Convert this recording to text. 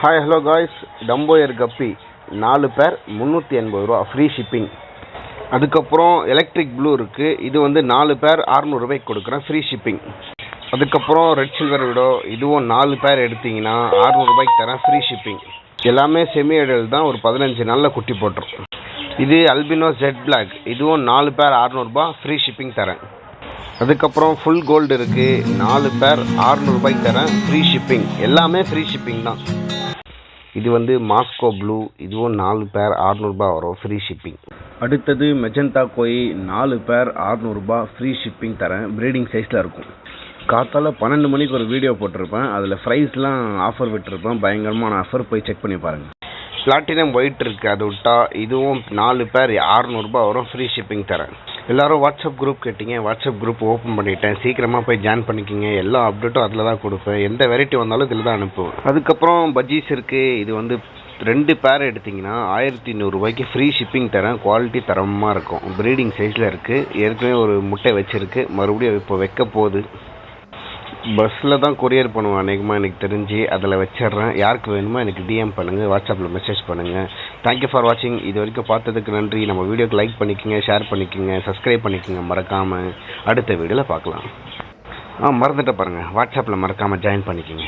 Hi hello guys, டம்போயர் கப்பி 4 பேர் 380 ரூபா ஃப்ரீ ஷிப்பிங். அதுக்கப்புறம் எலக்ட்ரிக் ப்ளூ இருக்குது, இது வந்து 4 பேர் 600 ரூபாய்க்கு கொடுக்குறேன் ஃப்ரீ ஷிப்பிங். அதுக்கப்புறம் ரெட் சில்வர் விடோ, இதுவும் 4 பேர் எடுத்திங்கன்னா 600 ரூபாய்க்கு தரேன் ஃப்ரீ ஷிப்பிங். எல்லாமே செமி அடல்ட் தான், ஒரு 15 நாளில் குட்டி போட்டுரும். இது அல்பினோ ஜெட் பிளாக், இதுவும் 4 பேர் 600 ரூபா ஃப்ரீ ஷிப்பிங் தரேன். அதுக்கப்புறம் ஃபுல் கோல்டு இருக்குது, 4 பேர் 600 ரூபாய்க்கு தரேன் ஃப்ரீ ஷிப்பிங். எல்லாமே ஃப்ரீ ஷிப்பிங் தான். இது வந்து மாஸ்கோ ப்ளூ, இதுவும் 4 பேர் 600 ரூபா வரும் ஃப்ரீ ஷிப்பிங். அடுத்தது மெஜந்தா கோய், 4 பேர் 600 ரூபா ஃப்ரீ ஷிப்பிங் தரேன். ப்ரீடிங் சைஸில் இருக்கும். காத்தால 12 மணிக்கு ஒரு வீடியோ போட்டிருப்பேன், அதில் ப்ரைஸ்லாம் ஆஃபர் விட்டுருப்பேன், பயங்கரமான ஆஃபர், போய் செக் பண்ணி பாருங்கள். பிளாட்டினம் ஒயிட் இருக்குது, அது விட்டா இதுவும் 4 பேர் 600 ரூபா வரும் ஃப்ரீ ஷிப்பிங் தரேன். எல்லோரும் வாட்ஸ்அப் குரூப் கேட்டிங்க, வாட்ஸ்அப் குரூப் ஓப்பன் பண்ணிட்டேன், சீக்கிரமாக போய் ஜாயின் பண்ணிக்கிங்க. எல்லா அப்டேட்டும் அதில் தான் கொடுப்பேன், எந்த வெரைட்டி வந்தாலும் இதில் தான் அனுப்புவேன். அதுக்கப்புறம் பஜ்ஜீஸ் இருக்குது, இது வந்து 2 பேர் எடுத்திங்கன்னா 1100 ரூபாய்க்கு ஃப்ரீ ஷிப்பிங் தரேன். குவாலிட்டி தரமாக இருக்கும், ப்ரீடிங் சைஸில் இருக்குது. ஏற்கனவே ஒரு முட்டை வச்சுருக்கு, மறுபடியும் இப்போ வைக்க போகுது. பஸ்ஸில் தான் கொரியர் பண்ணுவேன் அநேகமாக, எனக்கு தெரிஞ்சு. அதில் வச்சிட்றேன். யாருக்கு வேணுமோ எனக்கு டிஎம் பண்ணுங்கள், வாட்ஸ்அப்பில் மெசேஜ் பண்ணுங்கள். தேங்க்யூ ஃபார் வாட்சிங். இது வரைக்கும் பார்த்ததுக்கு நன்றி. நம்ம வீடியோக்கு லைக் பண்ணிக்கோங்க, ஷேர் பண்ணிக்கோங்க, சப்ஸ்கிரைப் பண்ணிக்கோங்க மறக்காமல். அடுத்த வீடியோவில் பார்க்கலாம். மறந்துட்டு பாருங்கள், வாட்ஸ்அப்பில் மறக்காமல் ஜாயின் பண்ணிக்கோங்க.